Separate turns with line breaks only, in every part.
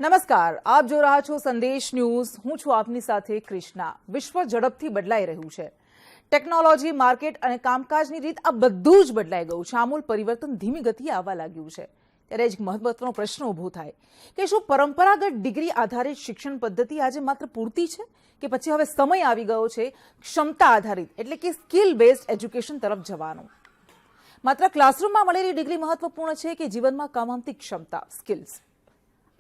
નમસ્કાર, આપ જો રહ્યા છો સંદેશ ન્યૂઝ. હું છું આપની સાથે કૃષ્ણા. વિશ્વ ઝડપથી બદલાઈ રહ્યું છે. ટેકનોલોજી, માર્કેટ અને કામકાજની રીત આ બધું જ બદલાઈ ગયું છે. આમૂલ પરિવર્તન ધીમી ગતિએ આવવા લાગ્યું છે. ત્યારે એક મહત્વનો પ્રશ્ન ઊભો થાય કે શું પરંપરાગત ડિગ્રી આધારિત શિક્ષણ પદ્ધતિ આજે માત્ર પૂરતી છે કે પછી હવે સમય આવી ગયો છે ક્ષમતા આધારિત એટલે કે સ્કિલ બેઝડ એજ્યુકેશન તરફ જવાનો? માત્ર ક્લાસરૂમમાં મળેલી ડિગ્રી મહત્વપૂર્ણ છે કે જીવનમાં કામ આવતી ક્ષમતા, સ્કિલ્સ?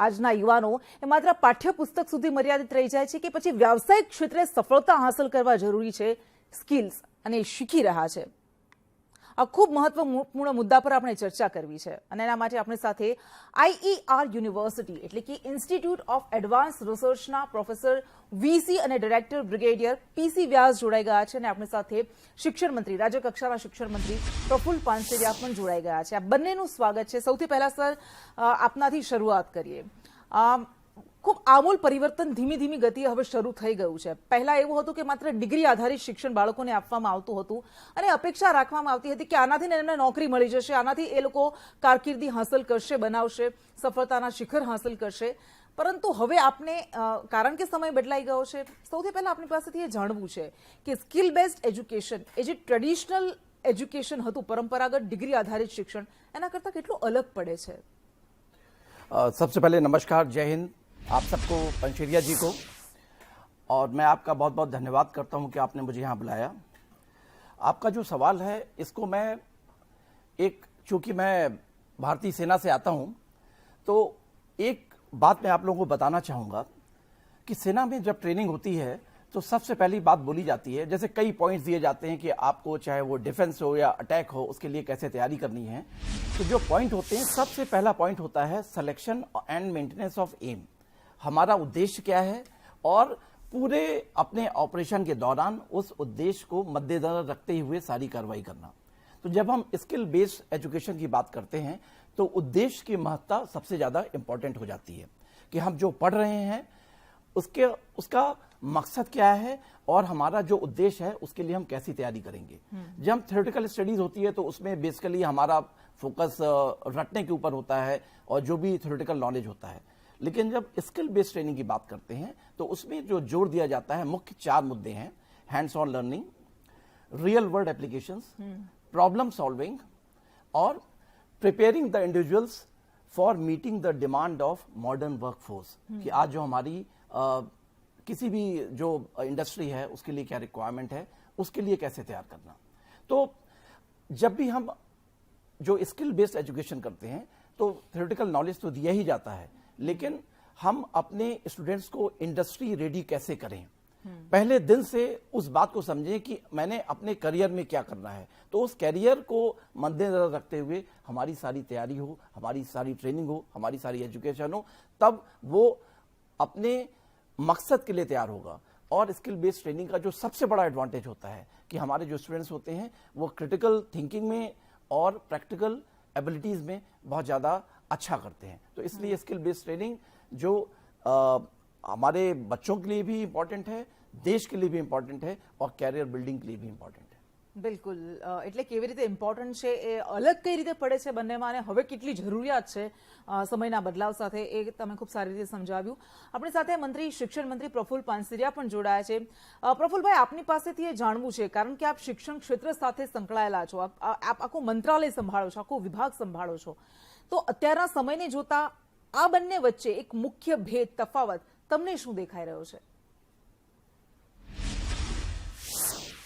આજના યુવાનો એ માત્ર પાઠ્યપુસ્તક સુધી મર્યાદિત રહી જાય છે કે પછી વ્યાવસાયિક ક્ષેત્રે સફળતા હાંસલ કરવા જરૂરી છે સ્કિલ્સ અને શીખી રહ્યા છે? આ ખૂબ મહત્વપૂર્ણ મુદ્દા પર આપણે ચર્ચા કરવી છે અને એના માટે આપણી સાથે IER યુનિવર્સિટી એટલે કે ઇન્સ્ટિટ્યૂટ ઓફ એડવાન્સ રિસર્ચના પ્રોફેસર VC અને ડાયરેક્ટર બ્રિગેડિયર PC વ્યાસ જોડાઈ ગયા છે અને આપણી સાથે શિક્ષણ મંત્રી, રાજ્ય કક્ષાના શિક્ષણ મંત્રી પ્રફુલ્લ પાનસેરિયા પણ જોડાઈ ગયા છે. આ બંનેનું સ્વાગત છે. સૌથી પહેલા સર આપનાથી શરૂઆત કરીએ. ખૂબ આમૂલ પરિવર્તન ધીમી ધીમી ગતિએ હવે શરૂ થઈ ગયું છે. પહેલા એવું હતું કે માત્ર ડિગ્રી આધારિત શિક્ષણ બાળકોને આપવામાં આવતું હતું અને અપેક્ષા રાખવામાં આવતી હતી કે આનાથી એમને નોકરી મળી જશે, આનાથી એ લોકો કારકિર્દી હાંસલ કરશે, બનાવશે, સફળતાના શિખર હાંસલ કરશે. પરંતુ હવે આપણે કારણ કે સમય બદલાઈ ગયો છે, સૌથી પહેલા આપણી પાસેથી એ જાણવું છે કે સ્કિલ બેઝડ એજ્યુકેશન એ જે ટ્રેડિશનલ એજ્યુકેશન હતું, પરંપરાગત ડિગ્રી આધારિત શિક્ષણ, એના કરતાં કેટલું અલગ પડે છે?
सबसे पहले नमस्कार, जय हिंद आप सबको, पंचेरिया जी को, और मैं आपका बहुत बहुत धन्यवाद करता हूं कि आपने मुझे यहाँ बुलाया. आपका जो सवाल है इसको मैं चूंकि मैं भारतीय सेना से आता हूं तो एक बात मैं आप लोगों को बताना चाहूँगा कि सेना में जब ट्रेनिंग होती है तो सबसे पहली बात बोली जाती है, जैसे कई पॉइंट्स दिए जाते हैं कि आपको चाहे वो डिफेंस हो या अटैक हो उसके लिए कैसे तैयारी करनी है. तो जो पॉइंट होते हैं, सबसे पहला पॉइंट होता है selection and maintenance of M. हमारा उद्देश्य क्या है और पूरे अपने ऑपरेशन के दौरान उस उद्देश्य को मद्देनजर रखते हुए सारी कार्रवाई करना. तो जब हम स्किल बेस्ड एजुकेशन की बात करते हैं तो उद्देश्य की महत्ता सबसे ज्यादा इंपॉर्टेंट हो जाती है कि हम जो पढ़ रहे हैं उसका मकसद क्या है और हमारा जो उद्देश्य है उसके लिए हम कैसी तैयारी करेंगे. जब थ्योरेटिकल स्टडीज होती है तो उसमें बेसिकली हमारा फोकस रटने के ऊपर होता है और जो भी थ्योरेटिकल नॉलेज होता है. लेकिन जब स्किल बेस्ड ट्रेनिंग की बात करते हैं तो उसमें जो जोर दिया जाता है, मुख्य 4 मुद्दे हैं: hands on learning, real world applications, problem solving और preparing the individuals for meeting the demand of modern workforce. कि आज जो हमारी किसी भी जो इंडस्ट्री है उसके लिए क्या रिक्वायरमेंट है, उसके लिए कैसे तैयार करना. तो जब भी हम जो स्किल बेस्ड एजुकेशन करते हैं तो थ्योरेटिकल नॉलेज तो दिया ही जाता है, लेकिन हम अपने स्टूडेंट्स को इंडस्ट्री रेडी कैसे करें, पहले दिन से उस बात को समझें कि मैंने अपने करियर में क्या करना है. तो उस करियर को मद्देनजर रखते हुए हमारी सारी तैयारी हो, हमारी सारी ट्रेनिंग हो, हमारी सारी एजुकेशन हो, तब वो अपने मकसद के लिए तैयार होगा. और स्किल बेस्ड ट्रेनिंग का जो सबसे बड़ा एडवांटेज होता है कि हमारे जो स्टूडेंट्स होते हैं वो क्रिटिकल थिंकिंग में और प्रैक्टिकल एबिलिटीज में बहुत ज़्यादा अच्छा करते हैं. तो इसलिए स्किल बेस्ड ट्रेनिंग जो हमारे बच्चों के लिए भी इम्पोर्टेंट है, देश के लिए भी इम्पोर्टेंट है और कैरियर बिल्डिंग के लिए भी इम्पोर्टेंट है.
બિલકુલ. એટલે કેવી રીતે ઇમ્પોર્ટન્ટ છે, એ અલગ કઈ રીતે પડે છે બંનેમાં, અને હવે કેટલી જરૂરિયાત છે સમયના બદલાવ સાથે, એ તમે ખૂબ સારી રીતે સમજાવ્યું. આપણી સાથે મંત્રી, શિક્ષણ મંત્રી પ્રફુલ્લ પાનસેરિયા પણ જોડાયા છે. પ્રફુલ્લભાઈ, આપની પાસેથી એ જાણવું છે, કારણ કે આપ શિક્ષણ ક્ષેત્ર સાથે સંકળાયેલા છો, આપ આખું મંત્રાલય સંભાળો છો, આખો વિભાગ સંભાળો છો, તો અત્યારના સમયને જોતા આ બંને વચ્ચે એક મુખ્ય ભેદ, તફાવત તમને શું દેખાઈ રહ્યો છે?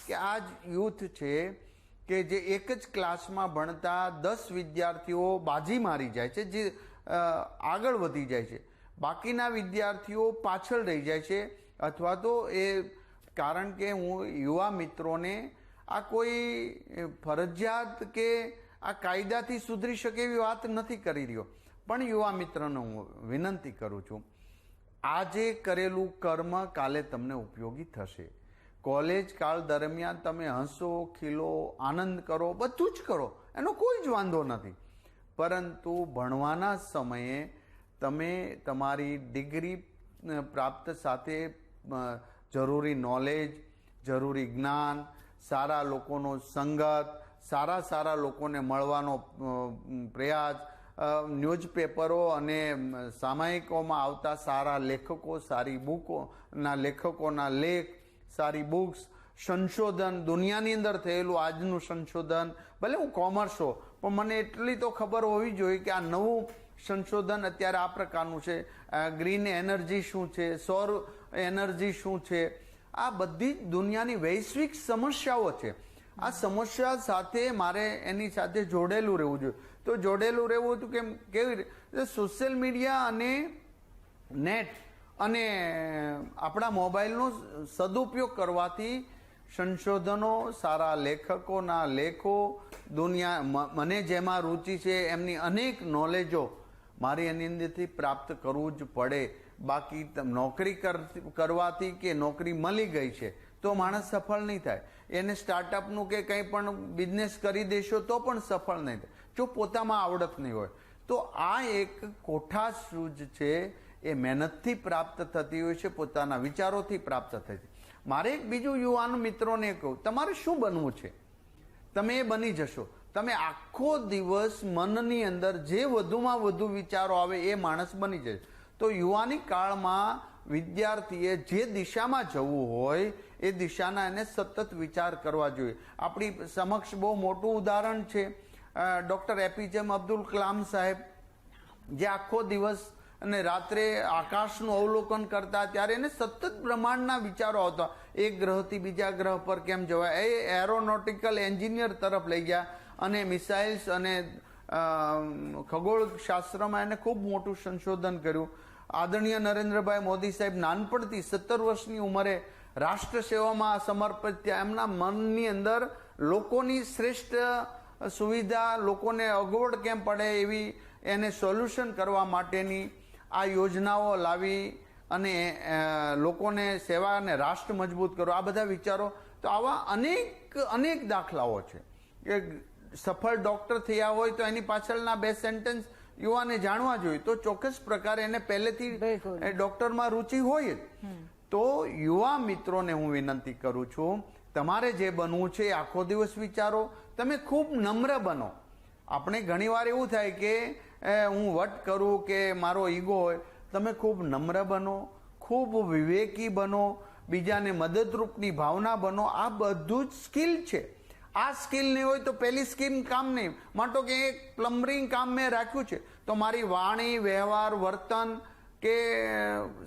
કે આ જ યુથ છે કે જે એક જ ક્લાસમાં ભણતા 10 વિદ્યાર્થીઓ બાજી મારી જાય છે, જે આગળ વધી જાય છે, બાકીના વિદ્યાર્થીઓ પાછળ રહી જાય છે. અથવા તો એ કારણ કે હું યુવા મિત્રોને આ કોઈ ફરજિયાત કે આ કાયદાથી સુધરી શકે એવી વાત નથી કરી રહ્યો, પણ યુવા મિત્રને હું વિનંતી કરું છું, આજે કરેલું કર્મ કાલે તમને ઉપયોગી થશે. કોલેજ કાળ દરમિયાન તમે હસો, ખીલો, આનંદ કરો, બધું જ કરો, એનો કોઈ જ વાંધો નથી, પરંતુ ભણવાના સમયે તમે તમારી ડિગ્રી પ્રાપ્ત સાથે જરૂરી નોલેજ, જરૂરી જ્ઞાન, સારા લોકોનો સંગત, સારા લોકોને મળવાનો પ્રયાસ, ન્યૂઝપેપરો અને સામાયિકોમાં આવતા સારા લેખકો, સારી બુકોના લેખકોના લેખ, સારી બુક્સ, સંશોધન, દુનિયાની અંદર થયેલું આજનું સંશોધન, ભલે હું કોમર્સ હો પણ મને એટલી તો ખબર હોવી જોઈએ કે આ નવું સંશોધન અત્યારે આ પ્રકારનું છે, ગ્રીન એનર્જી શું છે, સૌર એનર્જી શું છે, આ બધી જ દુનિયાની વૈશ્વિક સમસ્યાઓ છે. આ સમસ્યા સાથે મારે એની સાથે જોડેલું રહેવું જોઈએ. તો જોડેલું રહેવું હતું કેવી રીતે સોશિયલ મીડિયા અને નેટ અને આપણા મોબાઈલનો સદુપયોગ કરવાથી સંશોધનો, સારા લેખકોના લેખો, દુનિયા મને જેમાં રુચિ છે એમની અનેક નોલેજો મારી એની અંદરથી પ્રાપ્ત કરવું જ પડે. બાકી નોકરી કરવાથી કે નોકરી મળી ગઈ છે તો માણસ સફળ નહીં થાય. એને સ્ટાર્ટઅપનું કે કંઈ પણ બિઝનેસ કરી દેશો તો પણ સફળ નહીં થાય જો પોતામાં આવડત નહીં હોય. તો આ એક કોઠાસૂઝ છે એ મહેનતથી પ્રાપ્ત થતી હોય છે, પોતાના વિચારોથી પ્રાપ્ત થતી. મારે એક બીજું યુવાન મિત્રોને કહું, તમારે શું બનવું છે તમે એ બની જશો. તમે આખો દિવસ મનની અંદર જે વધુમાં વધુ વિચારો આવે એ માણસ બની જશે. તો યુવાની કાળમાં વિદ્યાર્થીએ જે દિશામાં જવું હોય એ દિશાના એને સતત વિચાર કરવા જોઈએ. આપણી સમક્ષ બહુ મોટું ઉદાહરણ છે ડૉક્ટર એપીજે અબ્દુલ કલામ સાહેબ, જે આખો દિવસ અને રાત્રે આકાશનું અવલોકન કરતા, ત્યારે એને સતત બ્રહ્માંડના વિચારો આવતા. એક ગ્રહથી બીજા ગ્રહ પર કેમ જવાય, એ એરોનોટિકલ એન્જિનિયર તરફ લઈ ગયા અને મિસાઇલ્સ અને ખગોળશાસ્ત્રમાં એને ખૂબ મોટું સંશોધન કર્યું. આદરણીય નરેન્દ્રભાઈ મોદી સાહેબ નાનપણથી 17 વર્ષની ઉંમરે રાષ્ટ્ર સેવામાં સમર્પિત થયા. એમના મનની અંદર લોકોની શ્રેષ્ઠ સુવિધા, લોકોને અગવડ કેમ પડે એવી એને સોલ્યુશન કરવા માટેની આ યોજનાઓ લાવી અને લોકોને સેવા અને રાષ્ટ્ર મજબૂત કરો, આ બધા વિચારો. તો આવા અનેક દાખલાઓ છે કે સફળ ડોક્ટર થયા હોય તો એની પાછળના 2 સેન્ટેન્સ યુવાને જાણવા જોઈએ. તો ચોક્કસ પ્રકારે એને પહેલેથી ડોક્ટરમાં રુચિ હોય જ. તો યુવા મિત્રોને હું વિનંતી કરું છું, તમારે જે બનવું છે એ આખો દિવસ વિચારો. તમે ખૂબ નમ્ર બનો. આપણે ઘણીવાર એવું થાય કે હું વટ કરું કે મારો ઈગો હોય. તમે ખૂબ નમ્ર બનો, ખૂબ વિવેકી બનો, બીજાને મદદરૂપની ભાવના બનો. આ બધું જ સ્કિલ છે. આ સ્કિલ નહીં હોય તો પેલી સ્કિલ કામ નહીં. માટો કે એક પ્લમ્બરિંગ કામ મેં રાખ્યું છે તો મારી વાણી, વ્યવહાર, વર્તન કે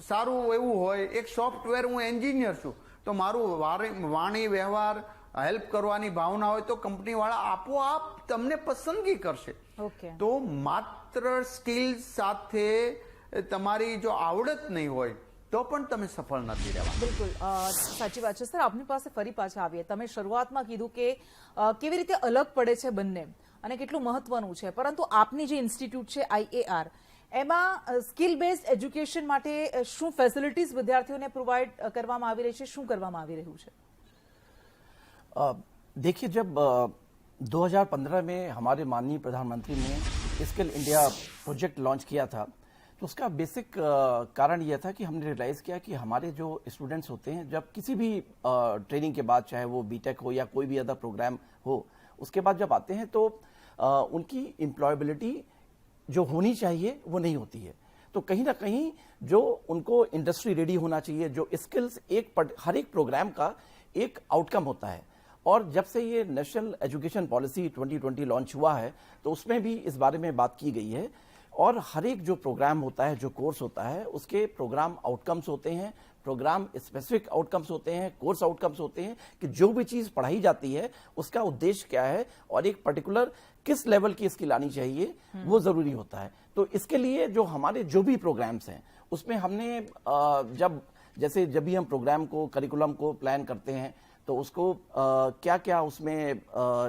સારું એવું હોય. એક સોફ્ટવેર, હું એન્જિનિયર છું તો મારું વાણી, વ્યવહાર, હેલ્પ કરવાની ભાવના હોય તો કંપનીવાળા આપોઆપ તમને પસંદગી કરશે. તો માત્ર સ્કિલ સાથે તમારી જો આવડત નહીં હોય તો પણ તમે સફળ નથી રહેવા.
બિલકુલ સાચી વાત છે સર. આપની પાસે ફરી પાછા આવીએ. તમે શરૂઆતમાં કીધું કે કેવી રીતે અલગ પડે છે બંને અને કેટલું મહત્વનું છે, પરંતુ આપની જે ઇન્સ્ટિટ્યૂટ છે IAR, એમાં સ્કિલ બેઝડ એજ્યુકેશન માટે શું ફેસિલિટીઝ વિદ્યાર્થીઓને પ્રોવાઈડ કરવામાં આવી રહી છે, શું કરવામાં આવી રહ્યું છે?
देखिए, जब 2015 में हमारे माननीय प्रधानमंत्री ने स्किल इंडिया प्रोजेक्ट लॉन्च किया था, तो उसका बेसिक कारण यह था कि हमने रियलाइज़ किया कि हमारे जो स्टूडेंट्स होते हैं, जब किसी भी ट्रेनिंग के बाद, चाहे वो बीटेक हो या कोई भी अदर प्रोग्राम हो, उसके बाद जब आते हैं तो उनकी एम्प्लॉयबिलिटी जो होनी चाहिए वो नहीं होती है. तो कहीं ना कहीं जो उनको इंडस्ट्री रेडी होना चाहिए, जो स्किल्स हर एक प्रोग्राम का एक आउटकम होता है. और जब से ये नेशनल एजुकेशन पॉलिसी 2020 लॉन्च हुआ है तो उसमें भी इस बारे में बात की गई है. और हर एक जो प्रोग्राम होता है, जो कोर्स होता है, उसके प्रोग्राम आउटकम्स होते हैं, प्रोग्राम स्पेसिफिक आउटकम्स होते हैं, कोर्स आउटकम्स होते हैं कि जो भी चीज़ पढ़ाई जाती है उसका उद्देश्य क्या है और एक पर्टिकुलर किस लेवल की स्किल आनी चाहिए वो ज़रूरी होता है. तो इसके लिए जो हमारे जो भी प्रोग्राम्स हैं उसमें हमने जब भी हम प्रोग्राम को, करिकुलम को प्लान करते हैं तो उसको क्या क्या उसमें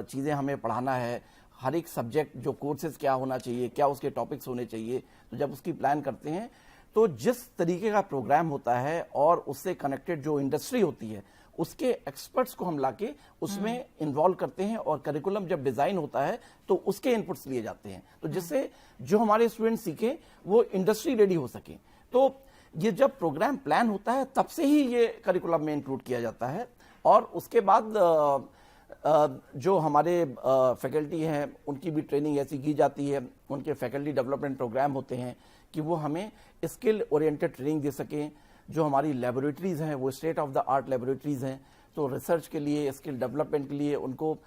चीज़ें हमें पढ़ाना है, हर एक सब्जेक्ट जो कोर्सेज क्या होना चाहिए, क्या उसके टॉपिक्स होने चाहिए. तो जब उसकी प्लान करते हैं तो जिस तरीके का प्रोग्राम होता है और उससे कनेक्टेड जो इंडस्ट्री होती है उसके एक्सपर्ट्स को हम लाके उसमें इन्वॉल्व करते हैं. और करिकुलम जब डिज़ाइन होता है तो उसके इनपुट्स लिए जाते हैं, तो जिससे जो हमारे स्टूडेंट सीखें वो इंडस्ट्री रेडी हो सके. तो ये जब प्रोग्राम प्लान होता है तब से ही ये करिकुलम में इंक्लूड किया जाता है. और उसके बाद जो हमारे फैकल्टी हैं उनकी भी ट्रेनिंग ऐसी की जाती है, उनके फैकल्टी डेवलपमेंट प्रोग्राम होते हैं कि वो हमें स्किल ओरिएंटेड ट्रेनिंग दे सकें। जो हमारी लेबोरेटरीज हैं वो state of the art laboratories हैं, तो रिसर्च के लिए, स्किल डेवलपमेंट के लिए उनको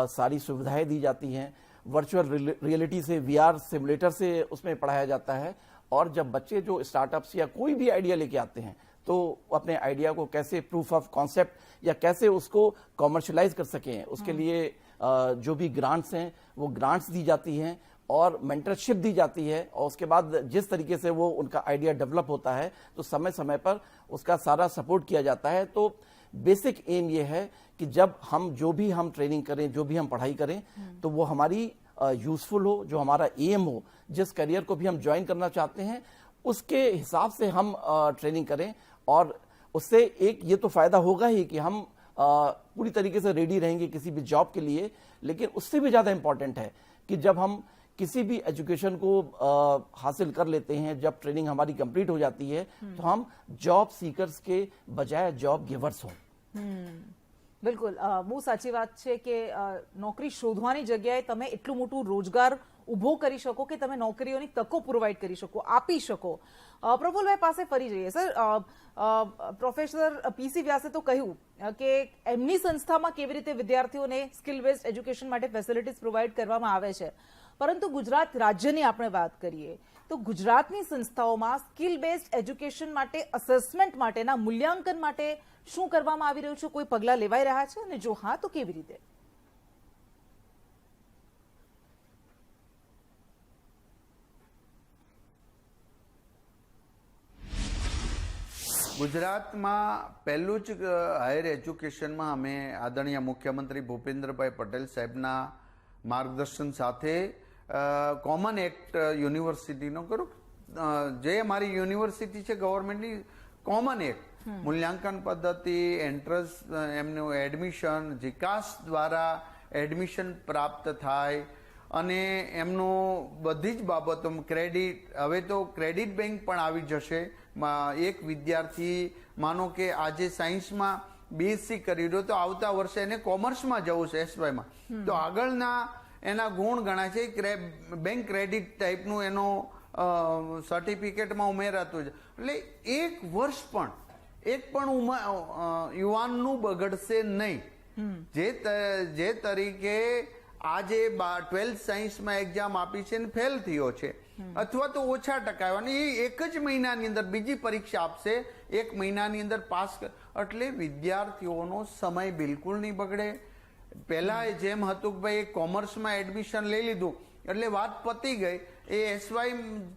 सारी सुविधाएं दी जाती हैं। वर्चुअल रियलिटी से, VR सिमुलेटर से उसमें पढ़ाया जाता है। और जब बच्चे जो स्टार्टअप्स या कोई भी आइडिया लेके आते हैं तो अपने आइडिया को कैसे प्रूफ ऑफ कॉन्सेप्ट या कैसे उसको कॉमर्शलाइज कर सकें, उसके लिए जो भी ग्रांट्स हैं वो ग्रांट्स दी जाती हैं और मेंटरशिप दी जाती है। और उसके बाद जिस तरीके से वो उनका आइडिया डेवलप होता है तो समय समय पर उसका सारा सपोर्ट किया जाता है। तो बेसिक एम ये है कि जब जो भी हम ट्रेनिंग करें, जो भी हम पढ़ाई करें, तो वो हमारी यूजफुल हो, जो हमारा एम हो, जिस करियर को भी हम ज्वाइन करना चाहते हैं उसके हिसाब से हम ट्रेनिंग करें। और उससे एक ये तो फायदा होगा ही कि हम पूरी तरीके से रेडी रहेंगे किसी भी जॉब के लिए। लेकिन उससे भी ज्यादा इंपॉर्टेंट है कि जब हम किसी भी एजुकेशन को हासिल कर लेते हैं, जब ट्रेनिंग हमारी कंप्लीट हो जाती है, तो हम जॉब सीकर्स के बजाय जॉब गिवर्स हों।
બિલકુલ બહુ સાચી વાત છે કે નોકરી શોધવાની જગ્યાએ તમે એટલું મોટું રોજગાર ઊભો કરી શકો કે તમે નોકરીઓની તકો પ્રોવાઈડ કરી શકો, આપી શકો. પ્રફુલભાઈ પાસે ફરી જઈએ. સર, પ્રોફેસર PC વ્યાસે તો કહ્યું કે એમની સંસ્થામાં કેવી રીતે વિદ્યાર્થીઓને સ્કિલ બેઝડ એજ્યુકેશન માટે ફેસિલિટીઝ પ્રોવાઈડ કરવામાં આવે છે, પરંતુ ગુજરાત રાજ્યની આપણે વાત કરીએ તો ગુજરાતની સંસ્થાઓમાં સ્કિલ બેઝડ એજ્યુકેશન માટે, અસેસમેન્ટ માટેના મૂલ્યાંકન માટે શું કરવામાં આવી રહ્યું છે? કોઈ પગલાં લેવાઈ રહ્યા છે અને જો હા તો કેવી રીતે?
ગુજરાતમાં પહેલું જ હાયર એજ્યુકેશનમાં અમે આદરણીય મુખ્યમંત્રી ભૂપેન્દ્રભાઈ પટેલ સાહેબના માર્ગદર્શન સાથે કોમન એક્ટ યુનિવર્સિટીનો કરું, જે અમારી યુનિવર્સિટી છે ગવર્મેન્ટની, કોમન એક્ટ મૂલ્યાંકન પદ્ધતિ, એન્ટ્રન્સ, એમનું એડમિશન, જીકાસ દ્વારા એડમિશન પ્રાપ્ત થાય અને એમનું બધી જ બાબતો, ક્રેડિટ, હવે તો ક્રેડિટ બેંક પણ આવી જશે. એક વિદ્યાર્થી માનો કે આજે સાયન્સમાં BSc કરી રહ્યો તો આવતા વર્ષે એને કોમર્સમાં જવું છે, SYમાં, તો આગળના એના ગુણ ગણાય છે, બેંક ક્રેડિટ ટાઈપનું એનો સર્ટિફિકેટમાં ઉમેરાતું છે. એટલે એક વર્ષ પણ એક પણ યુવાનનું બગડશે નહીં. જે તરીકે આજે 12th સાયન્સમાં એક્ઝામ આપી છે ને ફેલ થયો છે અથવા તો ઓછા ટકા આવ્યા, એ એક જ મહિનાની અંદર બીજી પરીક્ષા આપશે, એક મહિનાની અંદર પાસ. એટલે વિદ્યાર્થીઓનો સમય બિલકુલ નહીં બગડે. પહેલા જેમ હતું કે ભાઈ કોમર્સમાં એડમિશન લઈ લીધું એટલે વાત પતી ગઈ, એ SY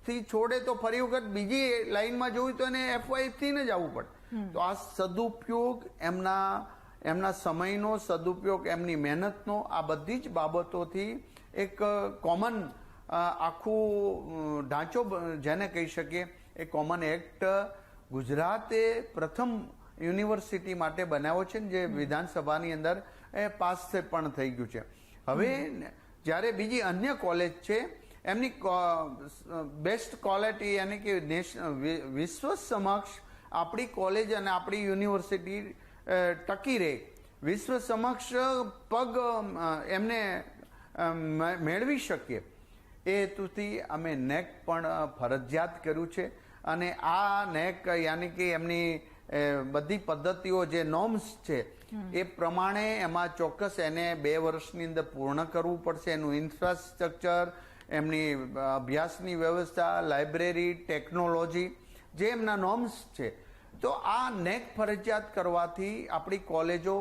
થી છોડે તો ફરી વખત બીજી લાઈનમાં જોયું તો એને FY થી જ આવવું પડે. તો આ સદુપયોગ, એમના સમયનો સદુપયોગ, એમની મહેનતનો, આ બધી જ બાબતોથી એક કોમન આખું ઢાંચો જેને કહી શકીએ એ કોમન એક્ટ ગુજરાતે પ્રથમ યુનિવર્સિટી માટે બનાવ્યો છે, જે વિધાનસભાની અંદર એ પાસ પણ થઈ ગયું છે. હવે જ્યારે બીજી અન્ય કોલેજ છે એમની બેસ્ટ ક્વોલિટી, યાની કે વિશ્વ સમક્ષ આપણી કોલેજ અને આપણી યુનિવર્સિટી ટકી રહે, વિશ્વ સમક્ષ પગ એમને મેળવી શકીએ, એ હેતુથી અમે નેક પણ ફરજિયાત કર્યું છે. અને આ નેક યાની કે એમની બધી પદ્ધતિઓ, જે નોર્મ્સ છે એ પ્રમાણે એમાં ચોક્કસ એને 2 વર્ષની અંદર પૂર્ણ કરવું પડશે. એનું ઇન્ફ્રાસ્ટ્રક્ચર, એમની અભ્યાસની વ્યવસ્થા, લાઇબ્રેરી, ટેકનોલોજી, જે એમના નોર્મ્સ છે. તો આ નેક ફરજિયાત કરવાથી આપણી કોલેજો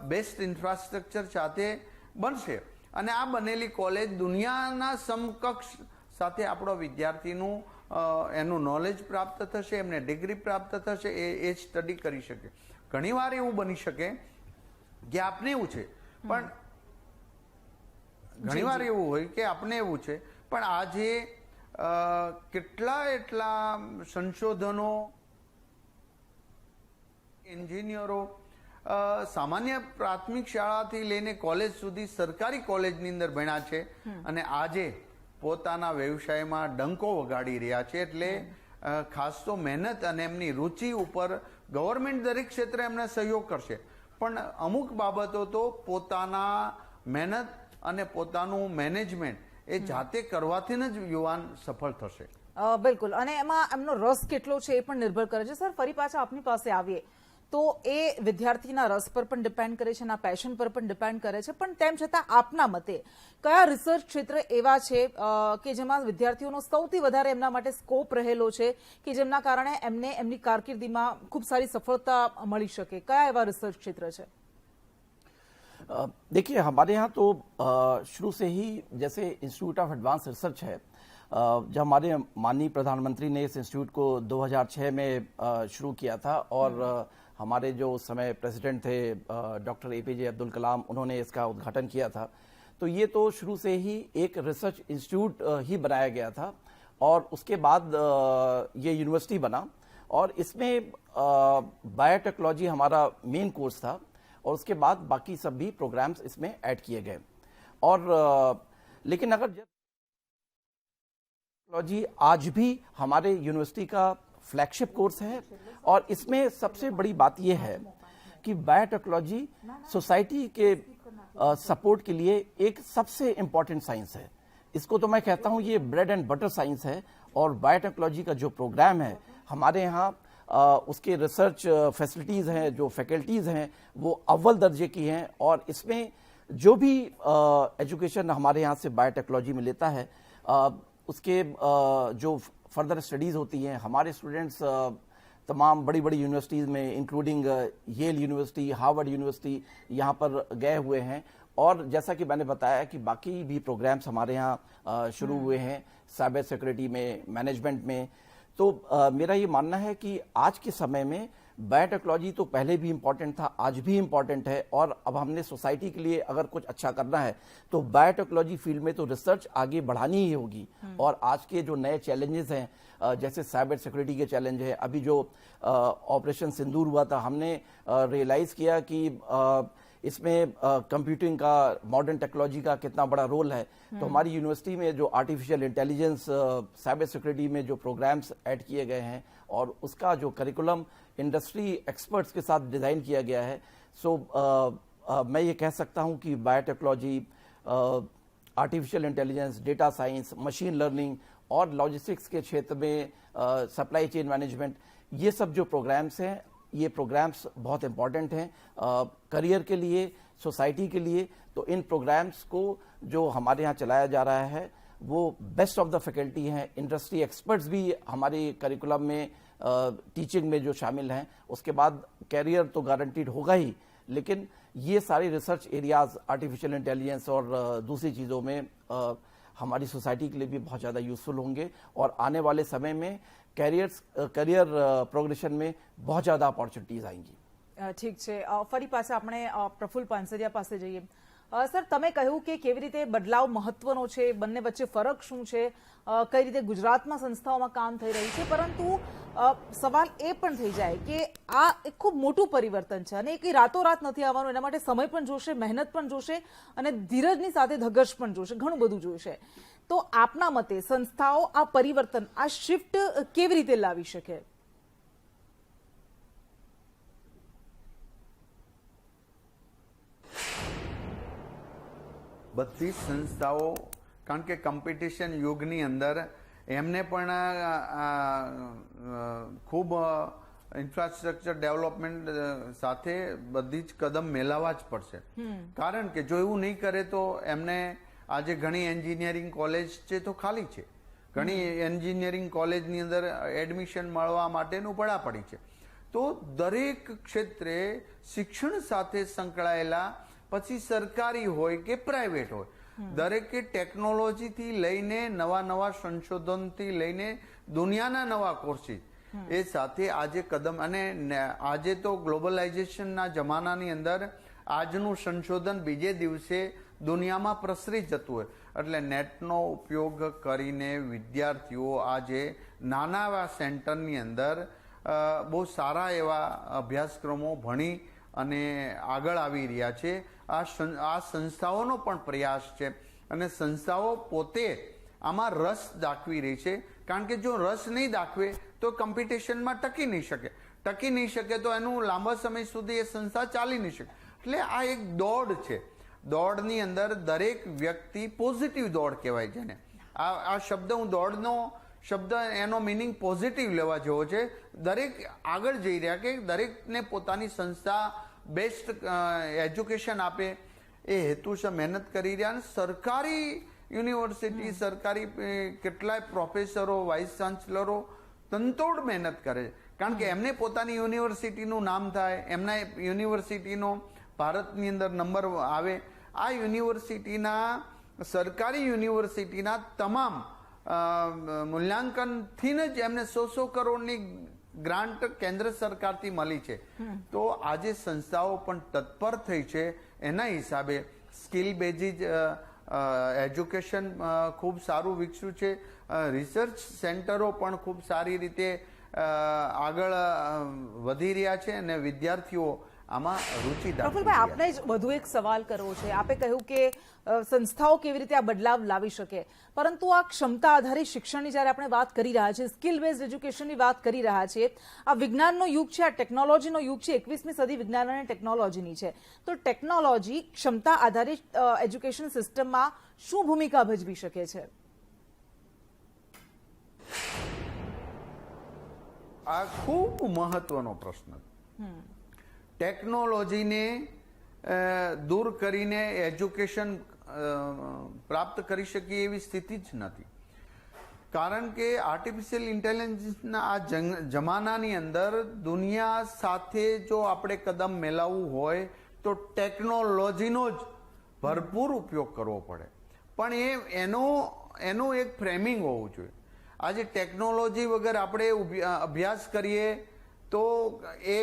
બેસ્ટ ઇન્ફ્રાસ્ટ્રક્ચર સાથે બનશે અને આ બનેલી કોલેજ દુનિયાના સમકક્ષ સાથે આપણો વિદ્યાર્થીનું એનું નોલેજ પ્રાપ્ત થશે, એમને ડિગ્રી પ્રાપ્ત થશે, એ સ્ટડી કરી શકે. ઘણીવાર એવું બની શકે કે આપને એવું છે પણ ઘણીવાર એવું હોય કે આપને એવું છે પણ આજે એટલા સંશોધનો, એન્જિનિયરો સામાન્ય પ્રાથમિક શાળાથી લઈને કોલેજ સુધી સરકારી કોલેજની અંદર ભણ્યા છે અને આજે પોતાના વ્યવસાયમાં ડંકો વગાડી રહ્યા છે. એટલે ખાસ તો મહેનત અને એમની રુચિ ઉપર ગવર્મેન્ટ દરેક ક્ષેત્રે એમને સહયોગ કરશે, પણ અમુક બાબતો તો પોતાના મહેનત અને પોતાનું મેનેજમેન્ટ એ જાતે કરવાથી જ યુવાન સફળ થશે.
બિલકુલ, અને એમાં એમનો રસ કેટલો છે એ પણ નિર્ભર કરે છે. સર, ફરી પાછા આપની પાસે આવીએ તો એ વિદ્યાર્થીના રસ પર પણ ડિપેન્ડ કરે છે, એના પેશન પર પણ ડિપેન્ડ કરે છે, પણ તેમ છતાં આપના મતે કયા રિસર્ચ ક્ષેત્ર એવા છે કે જેમાં વિદ્યાર્થીઓનો સૌથી વધારે એમના માટે સ્કોપ રહેલો છે કે જેમના કારણે એમને એમની કારકિર્દીમાં ખૂબ સારી સફળતા મળી શકે? કયા एवा रिसर्च क्षेत्र है?
देखिए, हमारे यहाँ तो शुरू से ही जैसे इंस्टीट्यूट ऑफ एडवांस रिसर्च है, जब हमारे माननीय प्रधानमंत्री ने इस इंस्टीट्यूट को 2006 में शुरू किया था और हमारे जो उस समय प्रेसिडेंट थे डॉक्टर एपीजे अब्दुल कलाम, उन्होंने इसका उद्घाटन किया था. तो ये तो शुरू से ही एक रिसर्च इंस्टीट्यूट ही बनाया गया था और उसके बाद ये यूनिवर्सिटी बना और इसमें बायोटेक्नोलॉजी हमारा मेन कोर्स था और उसके बाद बाकी सब भी प्रोग्राम्स इसमें ऐड किए गए. और लेकिन अगर टेक्नोलॉजी आज भी हमारे यूनिवर्सिटी का फ्लैगशिप कोर्स है और इसमें सबसे बड़ी बात यह है कि बायोटेक्नोलॉजी सोसाइटी के सपोर्ट के लिए एक सबसे इंपॉर्टेंट साइंस है. इसको तो मैं कहता हूं ये ब्रेड एंड बटर साइंस है और बायोटेक्नोलॉजी का जो प्रोग्राम है हमारे यहाँ उसके रिसर्च फैसिलिटीज़ हैं, जो फैकल्टीज़ हैं वो अव्वल दर्जे की हैं और इसमें जो भी एजुकेशन हमारे यहाँ से बायोटेक्नोलॉजी में लेता है उसके जो फर्दर स्टडीज़ होती हैं, हमारे स्टूडेंट्स तमाम बड़ी बड़ी यूनिवर्सिटीज़ में including Yale university, Harvard university यहाँ पर गए हुए हैं. और जैसा कि मैंने बताया कि बाकी भी प्रोग्राम्स हमारे यहाँ शुरू हुए हैं साइबर सिक्योरिटी में, मैनेजमेंट में. तो मेरा ये मानना है कि आज के समय में बायोटेक्नोलॉजी तो पहले भी इम्पॉर्टेंट था, आज भी इम्पॉर्टेंट है और अब हमने सोसाइटी के लिए अगर कुछ अच्छा करना है तो बायोटेक्नोलॉजी फील्ड में तो रिसर्च आगे बढ़ानी ही होगी. और आज के जो नए चैलेंजेस हैं जैसे साइबर सिक्योरिटी के चैलेंज है, अभी जो ऑपरेशन सिंदूर हुआ था, हमने रियलाइज़ किया कि इसमें कंप्यूटिंग का, मॉडर्न टेक्नोलॉजी का कितना बड़ा रोल है. तो हमारी यूनिवर्सिटी में जो आर्टिफिशियल इंटेलिजेंस, साइबर सिक्योरिटी में जो प्रोग्राम्स ऐड किए गए हैं और उसका जो करिकुलम इंडस्ट्री एक्सपर्ट्स के साथ डिज़ाइन किया गया है. सो मैं ये कह सकता हूँ कि biotechnology, artificial intelligence, data science, machine learning और लॉजिस्टिक्स के क्षेत्र में सप्लाई चेन मैनेजमेंट, ये सब जो प्रोग्राम्स हैं ये प्रोग्राम्स बहुत इम्पॉर्टेंट हैं करियर के लिए, सोसाइटी के लिए. तो इन प्रोग्राम्स को जो हमारे यहाँ चलाया जा रहा है वो बेस्ट ऑफ द फैकल्टी हैं, इंडस्ट्री एक्सपर्ट्स भी हमारे करिकुलम में टीचिंग में जो शामिल हैं. उसके बाद कैरियर तो गारंटीड होगा ही, लेकिन ये सारे रिसर्च एरियाज आर्टिफिशियल इंटेलिजेंस और दूसरी चीज़ों में हमारी सोसाइटी के लिए भी बहुत ज़्यादा यूजफुल होंगे और आने वाले समय में करियर प्रोग्रेशन में बहुत ज़्यादा अपॉर्चुनिटीज आएंगी.
ઠીક છે, ફરી પાછા આપણે પ્રફુલ્લ પાનસરિયા પાસે જઈએ. સર, તમે કહ્યું કે કેવી રીતે બદલાવ મહત્વનો છે, બંને વચ્ચે ફરક શું છે, કઈ રીતે ગુજરાતમાં સંસ્થાઓમાં કામ થઈ રહી છે, પરંતુ સવાલ એ પણ થઈ જાય કે આ એક ખૂબ મોટું પરિવર્તન છે અને એ કંઈ રાતોરાત નથી આવવાનું. એના માટે સમય પણ જોશે, મહેનત પણ જોશે અને ધીરજની સાથે ધગશ પણ જોશે, ઘણું બધું જોશે. તો આપના મતે સંસ્થાઓ આ પરિવર્તન, આ શિફ્ટ કેવી રીતે લાવી શકે?
બધી સંસ્થાઓ, કારણ કે કોમ્પિટિશન યુગની અંદર એમને પણ ખૂબ ઇન્ફ્રાસ્ટ્રક્ચર ડેવલપમેન્ટ સાથે બધી જ કદમ મેળવવા જ પડશે. કારણ કે જો એવું નહીં કરે તો એમને આજે ઘણી એન્જિનિયરિંગ કોલેજ છે તો ખાલી છે, ઘણી એન્જિનિયરિંગ કોલેજની અંદર એડમિશન મળવા માટેનું પડાપડી છે. તો દરેક ક્ષેત્રે શિક્ષણ સાથે સંકળાયેલા, પછી સરકારી હોય કે પ્રાઇવેટ હોય, દરેકે ટેકનોલોજીથી લઈને નવા નવા સંશોધનથી લઈને દુનિયાના નવા કોર્સિસ એ સાથે આજે કદમ, અને આજે તો ગ્લોબલાઇઝેશનના જમાનાની અંદર આજનું સંશોધન બીજે દિવસે દુનિયામાં પ્રસરી જતું હોય એટલે નેટનો ઉપયોગ કરીને વિદ્યાર્થીઓ આજે નાના એવા સેન્ટરની અંદર બહુ સારા એવા અભ્યાસક્રમો ભણી અને આગળ આવી રહ્યા છે. આ સંસ્થાઓનો પણ પ્રયાસ છે અને સંસ્થાઓ પોતે આમાં રસ દાખવી રહી છે. કારણ કે જો રસ નહીં દાખવે તો કોમ્પિટિશનમાં ટકી નહીં શકે. ટકી નહીં શકે તો એનું લાંબા સમય સુધી એ સંસ્થા ચાલી નહીં શકે. એટલે આ એક દોડ છે. દોડની અંદર દરેક વ્યક્તિ પોઝિટિવ દોડ કહેવાય છે ને. આ શબ્દ હું દોડનો શબ્દ એનો મિનિંગ પોઝિટિવ લેવા જેવો છે. દરેક આગળ જઈ રહ્યા કે દરેકને પોતાની સંસ્થા બેસ્ટ એજ્યુકેશન આપે એ હેતુસર મહેનત કરી રહ્યા. અને સરકારી યુનિવર્સિટી, સરકારી કેટલાય પ્રોફેસરો, વાઇસ ચાન્સલરો તનતોડ મહેનત કરે છે. કારણ કે એમને પોતાની યુનિવર્સિટીનું નામ થાય, એમના યુનિવર્સિટીનો ભારતની અંદર નંબર આવે. આ યુનિવર્સિટીના, સરકારી યુનિવર્સિટીના તમામ મૂલ્યાંકનથી જ એમને 100 કરોડની ગ્રાન્ટ કેન્દ્ર સરકારથી મળી છે. તો આજે સંસ્થાઓ પણ તત્પર થઈ છે. એના હિસાબે સ્કિલ બેઝિસ એજ્યુકેશન ખૂબ સારું વિકસ્યું છે. રિસર્ચ સેન્ટરો પણ ખૂબ સારી રીતે આગળ વધી રહ્યા છે અને વિદ્યાર્થીઓ આમાં રુચિ દાખવી
પ્રફુલભાઈ, આપને જ વધુ એક સવાલ કરવો છે. આપે કહ્યું કે સંસ્થાઓ કેવી રીતે આ બદલાવ લાવી શકે, પરંતુ આ ક્ષમતા આધારિત શિક્ષણની જ્યારે આપણે વાત કરી રહ્યા છીએ, સ્કિલ બેઝડ એજ્યુકેશનની વાત કરી રહ્યા છીએ, આ વિજ્ઞાનનો યુગ છે, આ ટેકનોલોજીનો યુગ છે, 21મી સદી વિજ્ઞાન અને ટેકનોલોજીની છે. તો ટેકનોલોજી ક્ષમતા આધારિત એજ્યુકેશન સિસ્ટમમાં શું ભૂમિકા ભજવી શકે છે?
આ ખૂબ મહત્વનો પ્રશ્ન. ટેકનોલોજીને દૂર કરીને એજ્યુકેશન પ્રાપ્ત કરી શકીએ એવી સ્થિતિ જ નથી. કારણ કે આર્ટિફિશિયલ ઇન્ટેલિજન્સના આ જમાનાની અંદર દુનિયા સાથે જો આપણે કદમ મેળવવું હોય તો ટેકનોલોજીનો જ ભરપૂર ઉપયોગ કરવો પડે. પણ એનો એક ફ્રેમિંગ હોવું જોઈએ. આજે ટેકનોલોજી વગર આપણે અભ્યાસ કરીએ તો એ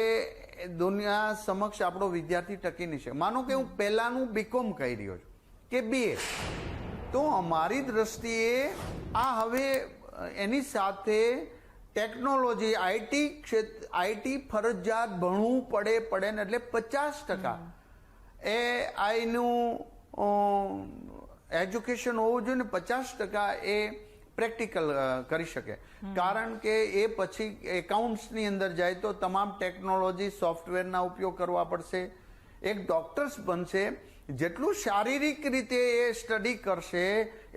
દુનિયા સમક્ષ આપણો વિદ્યાર્થી ટકી નહીં શકે. માનો કે હું પહેલાનું બીકોમ કહી રહ્યો છું કે BA, તો અમારી દ્રષ્ટિએ આ હવે એની સાથે ટેકનોલોજી, આઈટી ફરજિયાત ભણવું પડે ને એટલે 50% એઆઈનું એજ્યુકેશન હોવું જોઈએ ને 50% એ પ્રેક્ટિકલ કરી શકે. કારણ કે એ પછી એકાઉન્ટ્સની અંદર જાય તો તમામ ટેકનોલોજી, સોફ્ટવેરના ઉપયોગ કરવા પડશે. એક ડોક્ટર્સ બનશે, જેટલું શારીરિક રીતે એ સ્ટડી કરશે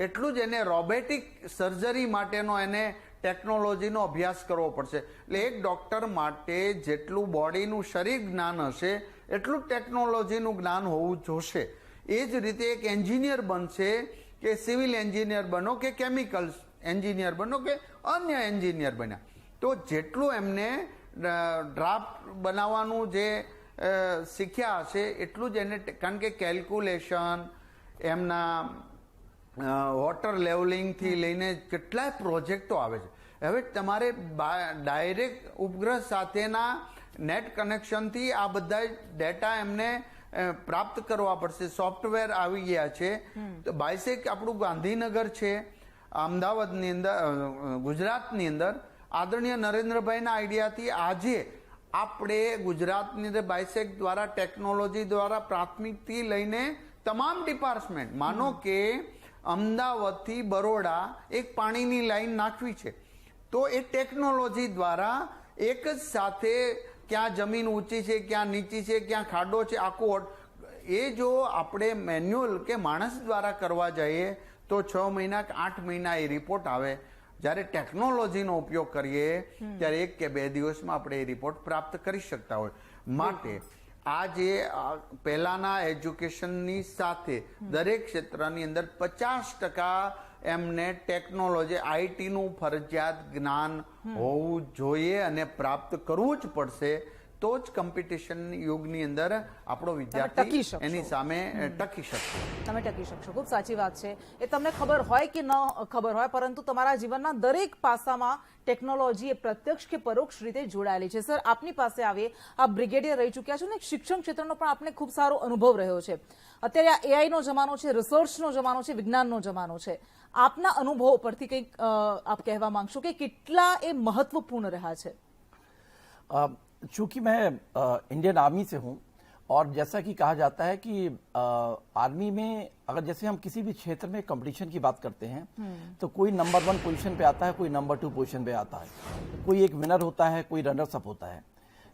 એટલું જ એને રોબોટિક સર્જરી માટેનો એને ટેકનોલોજીનો અભ્યાસ કરવો પડશે. એટલે એક ડોક્ટર માટે જેટલું બોડીનું શરીર જ્ઞાન હશે એટલું ટેકનોલોજીનું જ્ઞાન હોવું જોશે. એ જ રીતે એક એન્જિનિયર બનશે કે સિવિલ એન્જિનિયર બનો કે કેમિકલ એન્જિનિયર બનો કે અન્ય એન્જિનિયર બન્યા, તો જેટલું એમને ડ્રાફ્ટ બનાવવાનું જે શીખ્યા હશે એટલું જ એને, કારણ કે કેલ્ક્યુલેશન, એમના વોટર લેવલિંગથી લઈને કેટલાય પ્રોજેક્ટો આવે છે. હવે તમારે ડાયરેક્ટ ઉપગ્રહ સાથેના નેટ કનેક્શનથી આ બધા ડેટા એમને પ્રાપ્ત કરવા પડશે. સોફ્ટવેર આવી ગયા છે. બાયસેક આપણું ગાંધીનગર છે, અમદાવાદની અંદર, ગુજરાતની અંદર આદરણીય નરેન્દ્રભાઈના આઈડિયાથી આજે આપણે ગુજરાતની અંદર બાયસેક દ્વારા, ટેકનોલોજી દ્વારા પ્રાથમિકથી લઈને તમામ ડિપાર્ટમેન્ટ, માનો કે અમદાવાદથી બરોડા એક પાણીની લાઈન નાખવી છે તો એ ટેકનોલોજી દ્વારા એક જ સાથે ક્યાં જમીન ઊંચી છે, ક્યાં નીચી છે, ક્યાં ખાડો છે, આખું એ જો આપણે મેન્યુઅલ કે માણસ દ્વારા કરવા જઈએ તો 6 મહિના કે 8 મહિના એ રિપોર્ટ આવે. જ્યારે ટેકનોલોજીનો ઉપયોગ કરીએ ત્યારે 1 કે 2 દિવસમાં આપણે એ રિપોર્ટ પ્રાપ્ત કરી શકતા હોય. માટે આ જે પહેલાના એજ્યુકેશનની સાથે દરેક ક્ષેત્રની અંદર 50% એમને ટેકનોલોજી, આઈટીનું ફરજિયાત જ્ઞાન હોવું જોઈએ અને પ્રાપ્ત કરવું જ પડશે. તો જ કોમ્પિટિશન યુગની અંદર આપણો વિદ્યાર્થી એની સામે ટકી શકશે.
તમે ટકી શકશો. ખૂબ સાચી વાત છે. એ તમને ખબર હોય કે ન ખબર હોય, પરંતુ તમારા જીવનના દરેક પાસામાં ટેકનોલોજી એ પ્રત્યક્ષ કે પરોક્ષ રીતે જોડાયેલી છે. સર, આપની પાસે આવે, આપ બ્રિગેડિયર રહી ચૂક્યા છો ને, શિક્ષણ ક્ષેત્રનો પણ આપને ખૂબ સારો અનુભવ રહ્યો છે. અત્યારે આ એઆઈનો જમાનો છે, રિસર્ચનો જમાનો છે, વિજ્ઞાનનો જમાનો છે. આપના અનુભવ પરથી કંઈક આપ કહેવા માંગશો કે કેટલા એ મહત્વपूर्ण રહ્યા છે?
चूंकि मैं इंडियन आर्मी से हूं और जैसा कि कहा जाता है कि आर्मी में अगर जैसे हम किसी भी क्षेत्र में कंपटीशन की बात करते हैं तो कोई नंबर 1 पोजीशन पे आता है, कोई नंबर 2 पोजीशन पे आता है, कोई एक विनर होता है, कोई रनर्स अप होता है.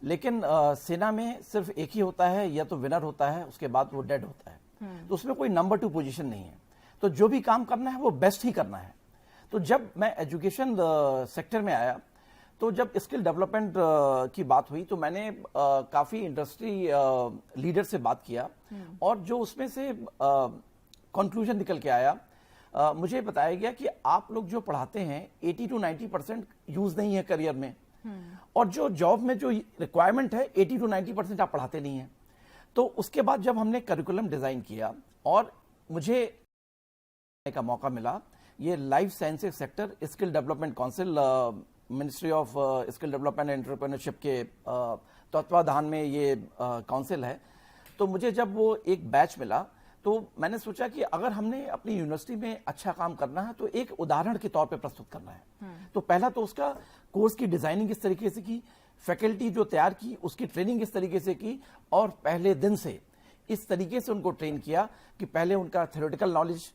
लेकिन सेना में सिर्फ एक ही होता है, या तो विनर होता है, उसके बाद वो डेड होता है। तो उसमें कोई नंबर 2 पोजीशन नहीं है। तो जो भी काम करना है वो बेस्ट ही करना है। तो जब मैं एजुकेशन सेक्टर में आया, तो जब स्किल डेवलपमेंट की बात हुई, तो मैंने काफ़ी इंडस्ट्री लीडर से बात किया, और जो उसमें से कंक्लूजन निकल के आया, मुझे बताया गया कि आप लोग जो पढ़ाते हैं 80 to 90% यूज नहीं है करियर में, और जो जॉब में जो रिक्वायरमेंट है 80 to 90% आप पढ़ाते नहीं हैं। तो उसके बाद जब हमने करिकुलम डिजाइन किया और मुझे का मौका मिला, ये life sciences sector skill development council, ministry of skill development and entrepreneurship के तत्वाधान में ये काउंसिल है। तो मुझे जब वो एक बैच मिला, तो मैंने सोचा कि अगर हमने अपनी यूनिवर्सिटी में अच्छा काम करना है तो एक उदाहरण के तौर पे प्रस्तुत करना है। तो पहला तो उसका कोर्स की डिजाइनिंग इस तरीके से की, फैकल्टी जो तैयार की उसकी ट्रेनिंग इस तरीके से की, और पहले दिन से इस तरीके से उनको ट्रेन किया कि पहले उनका थ्योरेटिकल नॉलेज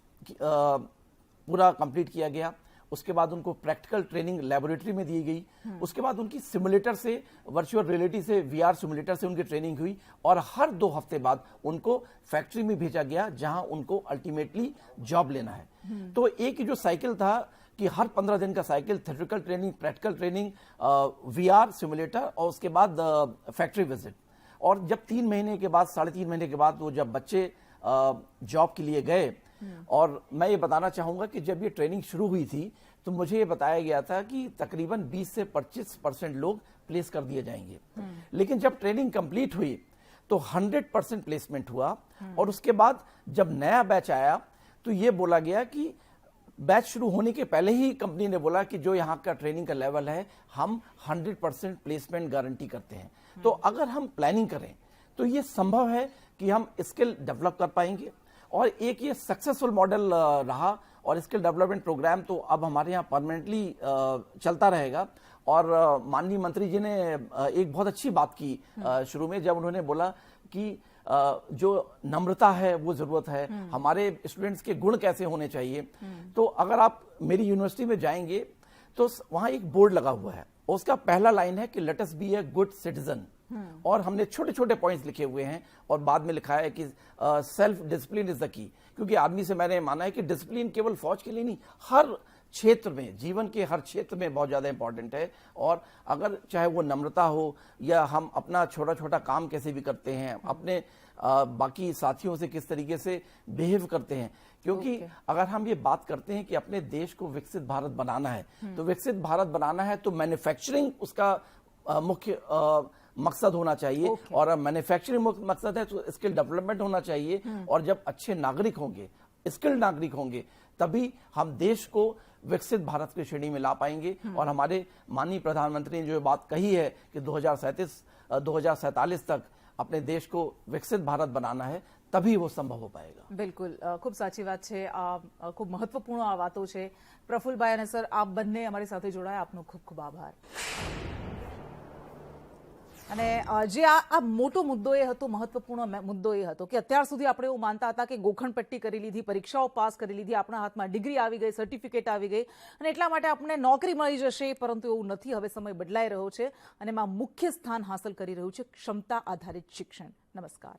पूरा कंप्लीट किया गया, उसके बाद उनको प्रैक्टिकल ट्रेनिंग लेबोरेटरी में दी गई, उसके बाद उनकी सिमुलेटर से, वर्चुअल रियलिटी से, वीआर सिमुलेटर से उनकी ट्रेनिंग हुई, और हर 2 हफ्ते बाद उनको फैक्ट्री में भेजा गया जहां उनको अल्टीमेटली जॉब लेना है। तो एक जो साइकिल था कि हर 15 दिन का cycle, theoretical training, practical training, VR simulator, और उसके बाद फैक्ट्री विजिट। और जब 3 महीने के बाद, 3.5 महीने के बाद वो जब बच्चे जॉब के लिए गए, और मैं ये बताना चाहूंगा कि जब ये ट्रेनिंग शुरू हुई थी तो मुझे ये बताया गया था कि तकरीबन 20 से 25% लोग प्लेस कर दिए जाएंगे, लेकिन जब ट्रेनिंग कंप्लीट हुई तो 100% प्लेसमेंट हुआ। और उसके बाद जब नया बैच आया तो ये बोला गया कि बैच शुरू होने के पहले ही कंपनी ने बोला कि जो यहाँ का ट्रेनिंग का लेवल है, हम 100% प्लेसमेंट गारंटी करते हैं। तो अगर हम प्लानिंग करें तो ये संभव है कि हम स्किल डेवलप कर पाएंगे, और एक ये सक्सेसफुल मॉडल रहा, और स्किल डेवलपमेंट प्रोग्राम तो अब हमारे यहाँ परमानेंटली चलता रहेगा। और माननीय मंत्री जी ने एक बहुत अच्छी बात की शुरू में, जब उन्होंने बोला कि जो नम्रता है वो जरूरत है, हमारे स्टूडेंट्स के गुण कैसे होने चाहिए। तो अगर आप मेरी यूनिवर्सिटी में जाएंगे तो वहां एक बोर्ड लगा हुआ है, उसका पहला लाइन है कि let us B a good citizen, और हमने छोटे छोटे पॉइंट्स लिखे हुए हैं, और बाद में लिखा है कि self discipline is the key. क्योंकि आदमी से मैंने माना है कि डिसिप्लिन केवल फौज के लिए नहीं, हर क्षेत्र में, जीवन के हर क्षेत्र में बहुत ज्यादा इंपॉर्टेंट है। और अगर चाहे वो नम्रता हो, या हम अपना छोटा छोटा काम कैसे भी करते हैं, अपने बाकी साथियों से किस तरीके से बिहेव करते हैं, क्योंकि अगर हम ये बात करते हैं कि अपने देश को विकसित भारत बनाना है, तो विकसित भारत बनाना है तो मैन्युफैक्चरिंग उसका मुख्य मकसद होना चाहिए। और मैन्युफैक्चरिंग मकसद है तो स्किल डेवलपमेंट होना चाहिए। और जब अच्छे नागरिक होंगे, स्किल्ड नागरिक होंगे, तभी हम देश को विकसित भारत की श्रेणी में ला पाएंगे। और हमारे माननीय प्रधानमंत्री ने जो बात कही है कि 2047 तक अपने देश को विकसित भारत बनाना है, तभी वो संभव हो पाएगा।
બિલકુલ, ખૂબ સાચી વાત છે, આ ખૂબ મહત્વપૂર્ણ આ વાતો છે। પ્રફુલભાઈ અને સર, આપ બંને અમારી સાથે જોડાયા, આપનો ખૂબ ખૂબ આભાર। અને જે આ મોટો મુદ્દો એ હતો, મહત્વપૂર્ણ મુદ્દો એ હતો કે અત્યાર સુધી આપણે એવું માનતા હતા કે ગોખણપટ્ટી કરી લીધી, પરીક્ષાઓ પાસ કરી લીધી, આપણા હાથમાં ડિગ્રી આવી ગઈ, સર્ટિફિકેટ આવી ગઈ, અને એટલા માટે આપણને નોકરી મળી જશે, પરંતુ એવું નથી। હવે સમય બદલાઈ રહ્યો છે, અને એમાં મુખ્ય સ્થાન હાંસલ કરી રહ્યું છે ક્ષમતા આધારિત શિક્ષણ। નમસ્કાર।